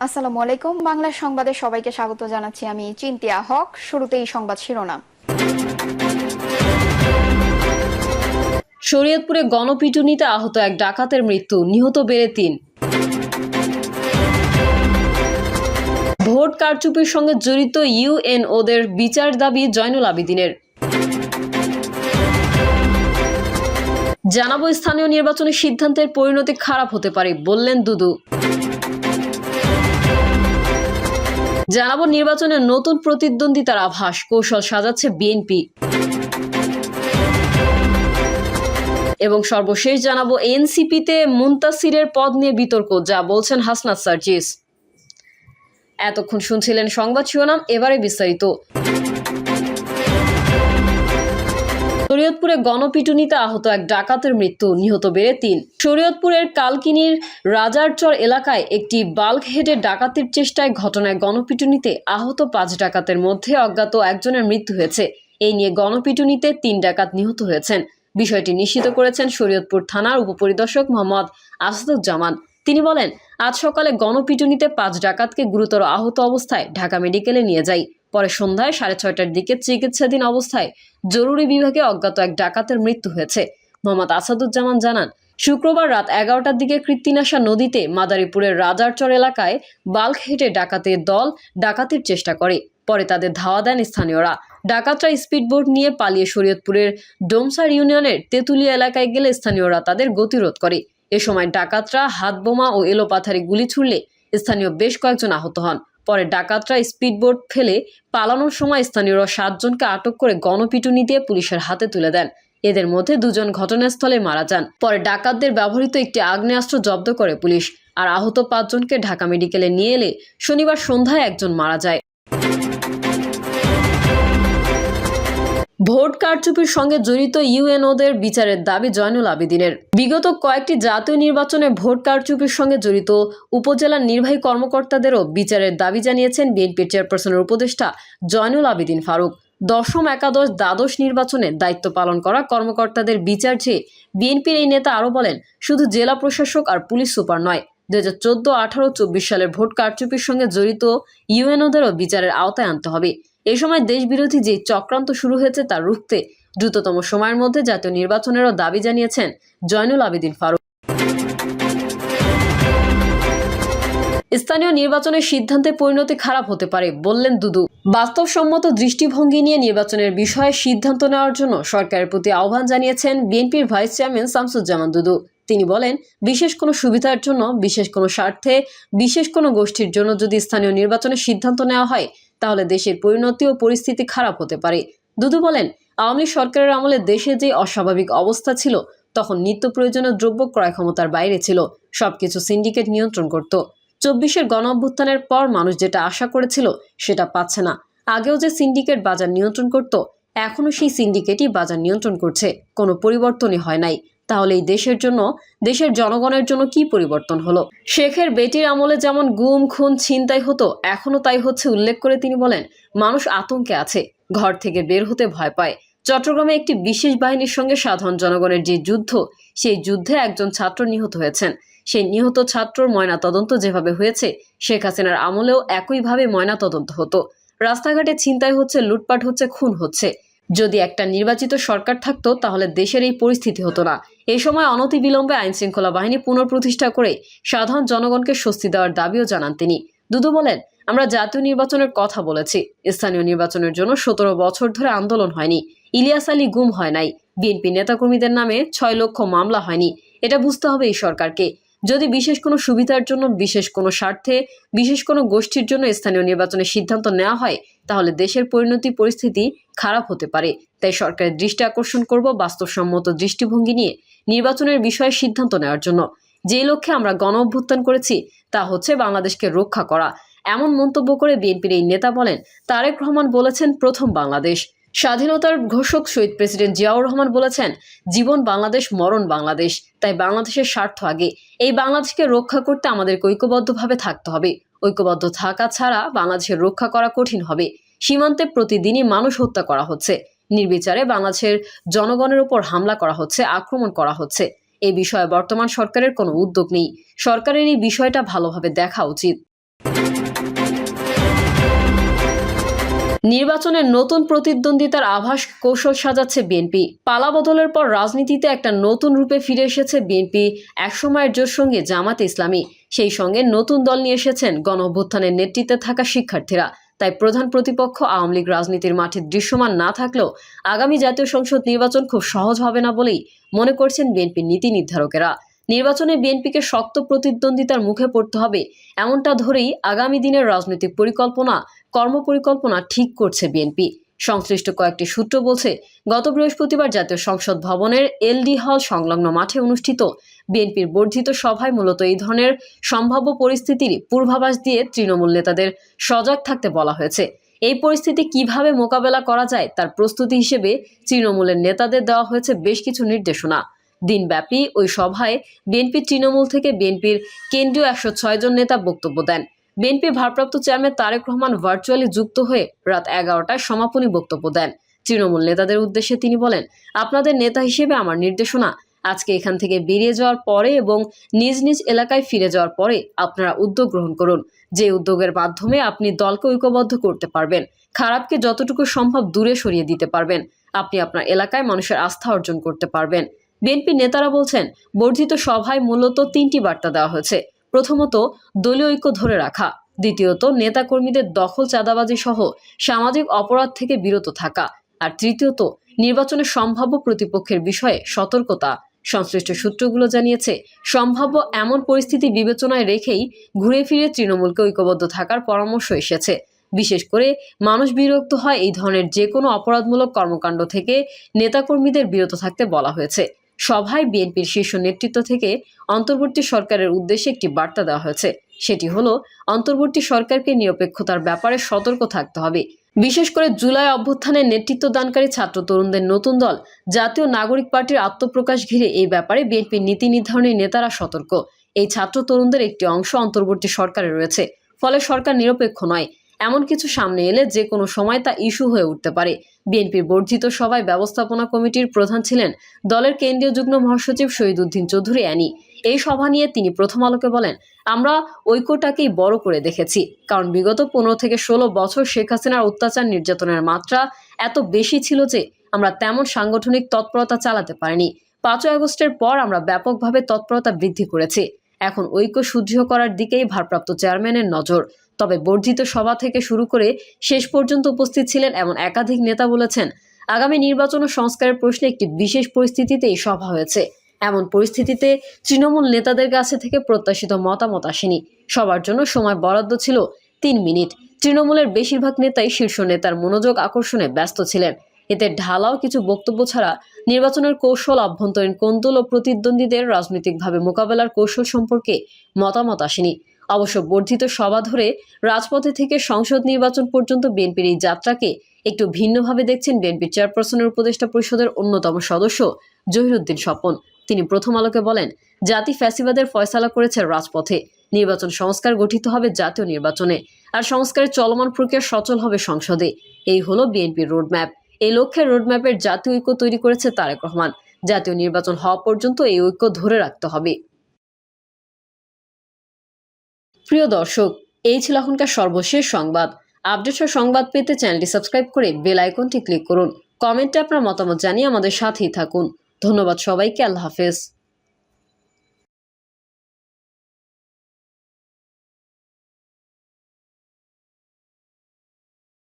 আসসালামু আলাইকুম। বাংলা সংবাদে সবাইকে স্বাগত জানাচ্ছি। আমি চিন্তিয়া হক। শুরুতেই সংবাদ শিরোনাম। শরীয়তপুরে গণপিটুনিতে আহত এক ডাকাতের মৃত্যু, নিহত বেড়ে ৩। ভোট কারচুপির সঙ্গে জড়িত ইউএনওদের বিচার দাবি জয়নুল আবেদিনের। জানাবো স্থানীয় নির্বাচনের সিদ্ধান্তের পরিণতি খারাপ হতে পারে, বললেন দুদু। জানাবো নির্বাচনে নতুন প্রতিদ্বন্দ্বিতার আভাস, কৌশল সাজাচ্ছে বিএনপি। এবং সর্বশেষ জানাবো এনসিপিতে মুনতাসিরের পদ নিয়ে বিতর্ক, যা বলছেন হাসনাত সার্জিস। এতক্ষণ শুনছিলেন সংবাদ শিরোনাম, এবারে বিস্তারিত। শরীয়তপুরে গণপিটুনিতে আহত এক ডাকাতের মৃত্যু, নিহত বেড়ে ৩। শরীয়তপুরের কালকিনির রাজারচর এলাকায় একটি বাল্ক হেডের ডাকাতির চেষ্টায় ঘটনায় গণপিটুনিতে আহত ৫ ডাকাতের মধ্যে অজ্ঞাত একজনের মৃত্যু হয়েছে। এই নিয়ে গণপিটুনিতে ৩ ডাকাত নিহত হয়েছেন। বিষয়টি নিশ্চিত করেছেন শরীয়তপুর থানার উপপরিদর্শক মোহাম্মদ আসাদুজ্জামান। তিনি বলেন, আজ সকালে গণপিটুনিতে ৫ ডাকাতকে গুরুতর আহত অবস্থায় ঢাকা মেডিকেলে নিয়ে যায়। পরে সন্ধ্যায় 6:30টার দিকে চিকিৎসাধীন অবস্থায় জরুরি বিভাগে অজ্ঞাত এক ডাকাতের মৃত্যু হয়েছে। মোহাম্মদ আসাদুজ্জামান জানান, শুক্রবার রাত 11টার দিকে কৃত্তিনাশা নদীতে মাদারীপুরের রাজারচর এলাকায় বাল্ক হেডে ডাকাতের দল ডাকাতির চেষ্টা করে। পরে তাদের ধাওয়া দেন স্থানীয়রা। ডাকাতরা স্পিডবোট নিয়ে পালিয়ে শরীয়তপুরের ডোমসার ইউনিয়নের তেঁতুলিয়া এলাকায় গেলে স্থানীয়রা তাদের গতিরোধ করে। এ সময় ডাকাতরা হাতবোমা ও এলোপাথারি গুলি ছুড়লে স্থানীয় বেশ কয়েকজন আহত হন। পরে ডাকাতরা স্পিডবোট ফেলে পালানোর সময় স্থানীয়রা 7 জনকে আটক করে গণপিটুনি দিয়ে পুলিশের হাতে তুলে দেন। এদের মধ্যে 2 জন ঘটনাস্থলে মারা যান। পরে ডাকাতদের ব্যবহৃত একটি আগ্নেয়াস্ত্র জব্দ করে পুলিশ। আর আহত 5 জনকে ঢাকা মেডিকেলে নিয়ে এলে শনিবার সন্ধ্যায় একজন মারা যায়। ভোট কারচুপির সঙ্গে জড়িত ইউএনওদের বিচারের দাবি জয়নুল আবেদিনের। বিগত কয়েকটি জাতীয় নির্বাচনে ভোট কারচুপির সঙ্গে জড়িত উপজেলার নির্বাহী কর্মকর্তাদেরও বিচারের দাবি জানিয়েছেন বিএনপির চেয়ারপারসনের উপদেষ্টা জয়নুল আবেদিন ফারুক। দশম, একাদশ, দ্বাদশ নির্বাচনে দায়িত্ব পালন করা কর্মকর্তাদের বিচার চেয়ে বিএনপির এই নেতা আরও বলেন, শুধু জেলা প্রশাসক আর পুলিশ সুপার নয়, 2014, 18, 24 সালের ভোট কারচুপির সঙ্গে জড়িত ইউএনওদেরও বিচারের আওতায় আনতে হবে। এই সময় দেশবিরোধী যে চক্রান্ত শুরু হয়েছে তা রুখতে দ্রুততম সময়ের মধ্যে জাতীয় নির্বাচনেরও দাবি জানিয়েছেন জয়নুল আবেদিন ফারুক। স্থানীয় নির্বাচনের সিদ্ধান্তের পরিণতি খারাপ হতে পারে, বললেন দুদু। বাস্তবসম্মত দৃষ্টিভঙ্গি নিয়ে নির্বাচনের বিষয়ে সিদ্ধান্ত নেওয়ার জন্য সরকারের প্রতি আহ্বান জানিয়েছেন বিএনপির ভাইস চেয়ারম্যান শামসুজ্জামান দুদু। তিনি বলেন, বিশেষ কোনো সুবিধার জন্য, বিশেষ কোনো স্বার্থে, বিশেষ কোনো গোষ্ঠীর জন্য যদি স্থানীয় নির্বাচনের সিদ্ধান্ত নেওয়া হয়, তাহলে দেশের পরিণতি ও পরিস্থিতি খারাপ হতে পারে। দুদু বলেন, আওয়ামী লীগ সরকারের আমলে দেশে যে অস্বাভাবিক অবস্থা ছিল, তখন নিত্য প্রয়োজনীয় দ্রব্য ক্রয় ক্ষমতার বাইরে ছিল। সবকিছু সিন্ডিকেট নিয়ন্ত্রণ করত। 24-এর গণ অভ্যুত্থানের পর মানুষ যেটা আশা করেছিল সেটা পাচ্ছে না। আগেও যে সিন্ডিকেট বাজার নিয়ন্ত্রণ করত, এখনো সেই সিন্ডিকেটই বাজার নিয়ন্ত্রণ করছে। কোনো পরিবর্তনই হয় নাই। তাহলে এই দেশের জন্য, দেশের জনগণের জন্য কি পরিবর্তন হলো? শেখের বেটির আমলে যেমন গুম, খুন, ছিনতাই হতো, এখনো তাই হচ্ছে উল্লেখ করে তিনি বলেন, মানুষ আতঙ্কে আছে, ঘর থেকে বের হতে ভয় পায়। চট্টগ্রামে একটি বিশেষ বাহিনীর সঙ্গে সাধারণ জনগণের যে যুদ্ধ, সেই যুদ্ধে একজন ছাত্র নিহত হয়েছেন। সেই নিহত ছাত্রর ময়নাতদন্ত যেভাবে হয়েছে, শেখ হাসিনার আমলেও একইভাবে ময়নাতদন্ত হতো। রাস্তাঘাটে ছিনতাই হচ্ছে, লুটপাট হচ্ছে, খুন হচ্ছে। যদি একটা নির্বাচিত সরকার থাকতো, তাহলে দেশের এই পরিস্থিতি হতো না। এই সময় অনতিবিলম্বে আইনশৃঙ্খলা বাহিনী পুনঃপ্রতিষ্ঠা করে সাধারণ জনগণকে স্বস্তি দেওয়ার দাবিও জানান তিনি। দুদু বলেন, আমরা জাতীয় নির্বাচনের কথা বলেছি। স্থানীয় নির্বাচনের জন্য 17 বছর ধরে আন্দোলন হয়নি। ইলিয়াস আলী গুম হয় নাই। বিএনপি নেতাকর্মীদের নামে 6 লক্ষ মামলা হয়নি। এটা বুঝতে হবে এই সরকারকে। যদি বিশেষ কোনো সুবিধার জন্য, বিশেষ কোনো স্বার্থে, বিশেষ কোনো গোষ্ঠীর জন্য স্থানীয় নির্বাচনের সিদ্ধান্ত নেওয়া হয়, তাহলে দেশের পরিণতি পরিস্থিতি খারাপ হতে পারে। তাই সরকারের দৃষ্টি আকর্ষণ করব বাস্তবসম্মত দৃষ্টিভঙ্গি নিয়ে নির্বাচনের বিষয়ে সিদ্ধান্ত নেওয়ার জন্য। যে লক্ষ্যে আমরা গণ অভ্যুত্থান করেছি, তা হচ্ছে বাংলাদেশকে রক্ষা করা। এমন মন্তব্য করে বিএনপির এই নেতা বলেন, তারেক রহমান বলেছেন, প্রথম বাংলাদেশ। স্বাধীনতার ঘোষক শহীদ প্রেসিডেন্ট জিয়াউর রহমান বলেছেন, জীবন বাংলাদেশ, মরণ বাংলাদেশ। তাই বাংলাদেশের স্বার্থ আগে। এই বাংলাদেশকে রক্ষা করতে আমাদেরকে ঐক্যবদ্ধভাবে থাকতে হবে। ঐক্যবদ্ধ থাকা ছাড়া বাংলাদেশের রক্ষা করা কঠিন হবে। সীমান্তে প্রতিদিনই মানুষ হত্যা করা হচ্ছে। নির্বিচারে বাংলাদেশের জনগণের উপর হামলা করা হচ্ছে, আক্রমণ করা হচ্ছে। এই বিষয়ে বর্তমান সরকারের কোনো উদ্যোগ নেই। সরকারের এই বিষয়টা ভালোভাবে দেখা উচিত। নির্বাচনের নতুন প্রতিদ্বন্দ্বিতার আভাস কৌশল সাজাচ্ছে বিএনপি। পালাবদলের পর রাজনীতিতে একটা নতুন রূপে ফিরে এসেছে বিএনপি। একসময়ের জোর সঙ্গে জামাতে ইসলামী, সেই সঙ্গে নতুন দল নিয়ে এসেছেন গণঅভ্যুত্থানের নেতৃত্বে থাকা শিক্ষার্থীরা। তাই প্রধান প্রতিপক্ষ আওয়ামী লীগ রাজনীতির মাঠে দৃশ্যমান না থাকলেও আগামী জাতীয় সংসদ নির্বাচন খুব সহজ হবে না বলেই মনে করছেন বিএনপির নীতি নির্ধারকেরা। নির্বাচনে বিএনপিকে শক্ত প্রতিদ্বন্দ্বিতার মুখে পড়তে হবে, এমনটা ধরেই আগামী দিনের রাজনৈতিক পরিকল্পনা, কর্মপরিকল্পনা ঠিক করছে বিএনপি। সংশ্লিষ্ট কয়েকটি সূত্র বলছে, গত বৃহস্পতিবার জাতীয় সংসদ ভবনের এলডি হল সংলগ্ন মাঠে অনুষ্ঠিত বিএনপির বর্ধিত সভায় মূলত এই ধরনের সম্ভাব্য পরিস্থিতির পূর্বাভাস দিয়ে তৃণমূল নেতাদের সজাগ থাকতে বলা হয়েছে। এই পরিস্থিতি কিভাবে মোকাবেলা করা যায় তার প্রস্তুতি হিসেবে তৃণমূলের নেতাদের দেওয়া হয়েছে বেশ কিছু নির্দেশনা। দিনব্যাপী ওই সভায় বিএনপির তৃণমূল থেকে বিএনপির কেন্দ্রীয় 106 জন নেতা বক্তব্য দেন। বিএনপির ভারপ্রাপ্ত চেয়ারম্যান তারেক রহমান ভার্চুয়ালি যুক্ত হয়ে রাত 11টায় সমাপনী বক্তব্য দেন। তৃণমূল নেতাদের উদ্দেশ্যে তিনি বলেন, আপনাদের নেতা হিসেবে আমার নির্দেশনা, আজকে এখান থেকে বেরিয়ে যাওয়ার পরে এবং নিজ নিজ এলাকায় ফিরে যাওয়ার পরে আপনারা উদ্যোগ গ্রহণ করুন। যে উদ্যোগের মাধ্যমে আপনি দলকে ঐক্যবদ্ধ করতে পারবেন, খারাপকে যতটুকু সম্ভব দূরে সরিয়ে দিতে পারবেন, আপনি আপনার এলাকায় মানুষের আস্থা অর্জন করতে পারবেন। বিএনপি নেতারা বলছেন, বর্ধিত সভায় মূলত 3টি বার্তা দেওয়া হয়েছে। প্রথমত, দলীয় ঐক্য ধরে রাখা। দ্বিতীয়ত, নেতাকর্মীদের দখল, চাঁদাবাজি সহ সামাজিক অপরাধ থেকে বিরত থাকা। আর তৃতীয়ত, নির্বাচনের সম্ভাব্য প্রতিপক্ষের বিষয়ে সতর্কতা। সংশ্লিষ্ট সূত্রগুলো জানিয়েছে, সম্ভাব্য এমন পরিস্থিতি বিবেচনায় রেখেই ঘুরে ফিরে তৃণমূলকে ঐক্যবদ্ধ থাকার পরামর্শ এসেছে। বিশেষ করে মানুষ বিরক্ত হয় এই ধরনের যে কোনো অপরাধমূলক কর্মকাণ্ড থেকে নেতাকর্মীদের বিরত থাকতে বলা হয়েছে। সভায় বিএনপির শীর্ষ নেতৃত্ব থেকে অন্তর্বর্তী সরকারের উদ্দেশ্যে একটি বার্তা দেওয়া হয়েছে। সেটি হলো, অন্তর্বর্তী সরকারকে নিরপেক্ষতার ব্যাপারে সতর্ক থাকতে হবে। বিশেষ করে জুলাই অভ্যুত্থানের নেতৃত্ব দানকারী ছাত্র তরুণদের নতুন দল জাতীয় নাগরিক পার্টির আত্মপ্রকাশ ঘিরে এই ব্যাপারে বিএনপির নীতি নির্ধারণী নেতারা সতর্ক। এই ছাত্র তরুণদের একটি অংশ অন্তর্বর্তী সরকারে রয়েছে, ফলে সরকার নিরপেক্ষ নয়। এমন কিছু সামনে এলে যে কোনো সময় তা ইস্যু হয়ে উঠতে পারে। বিএনপির বর্ধিত সভায় ব্যবস্থাপনা কমিটির প্রধান ছিলেন দলের কেন্দ্রীয় যুগ্ম মহাসচিব শহীদউদ্দিন চৌধুরী অ্যানি। এই সভা নিয়ে তিনি প্রথম আলোকে বলেন, আমরা ঐক্যটাকেই বড় করে দেখেছি, কারণ বিগত 15 থেকে 16 বছর শেখ হাসিনার অত্যাচার নির্যাতনের মাত্রা এত বেশি ছিল যে আমরা তেমন সাংগঠনিক তৎপরতা চালাতে পারিনি। 5ই আগস্টের পর আমরা ব্যাপকভাবে তৎপরতা বৃদ্ধি করেছি। এখন ঐক্য সুদৃঢ় করার দিকেই ভারপ্রাপ্ত চেয়ারম্যানের নজর। তবে বর্ধিত সভা থেকে শুরু করে শেষ পর্যন্ত উপস্থিত ছিলেন এমন একাধিক নেতা বলেছেন, আগামী নির্বাচন ও সংস্কারের প্রশ্নে একটি বিশেষ পরিস্থিতিতে এই সভা হয়েছে। এমন পরিস্থিতিতে তৃণমূল নেতাদের কাছে থেকে প্রত্যাশিত মতামত আসেনি। সবার জন্য সময় বরাদ্দ ছিল 3 মিনিট। তৃণমূলের বেশিরভাগ নেতাই শীর্ষ নেতার মনোযোগ আকর্ষণে ব্যস্ত ছিলেন। এতে ঢালাও কিছু বক্তব্য ছাড়া নির্বাচনের কৌশল, অভ্যন্তরীণ কোন্দল ও প্রতিদ্বন্দ্বীদের রাজনৈতিকভাবে মোকাবেলার কৌশল সম্পর্কে মতামত আসেনি। অবশ্য বর্ধিত সভা ধরে রাজপথে থেকে সংসদ নির্বাচন পর্যন্ত বিএনপির এই যাত্রাকে একটু ভিন্নভাবে দেখছেন বিএনপির চেয়ারপারসনের উপদেষ্টা পরিষদের অন্যতম সদস্য জহিরুদ্দিন স্বপন। তিনি প্রথম আলোকে বলেন, জাতি ফ্যাসিবাদের ফয়সালা করেছে রাজপথে। নির্বাচন সংস্কার গঠিত হবে জাতীয় নির্বাচনে, আর সংস্কারের চলমান প্রক্রিয়া সচল হবে সংসদে। এই হলো বিএনপির রোডম্যাপ। এই লক্ষ্যে রোডম্যাপের জাতীয় ঐক্য তৈরি করেছে তারেক রহমান। জাতীয় নির্বাচন হওয়া পর্যন্ত এই ঐক্য ধরে রাখতে হবে। প্রিয় দর্শক, এই ছিল এখনকার সর্বশেষ সংবাদ। আপডেট সংবাদ পেতে চ্যানেলটি সাবস্ক্রাইব করে বেল আইকনটি ক্লিক করুন। কমেন্টে আপনার মতামত জানিয়ে আমাদের সাথেই থাকুন। ধন্যবাদ সবাইকে। আল্লাহ হাফেজ।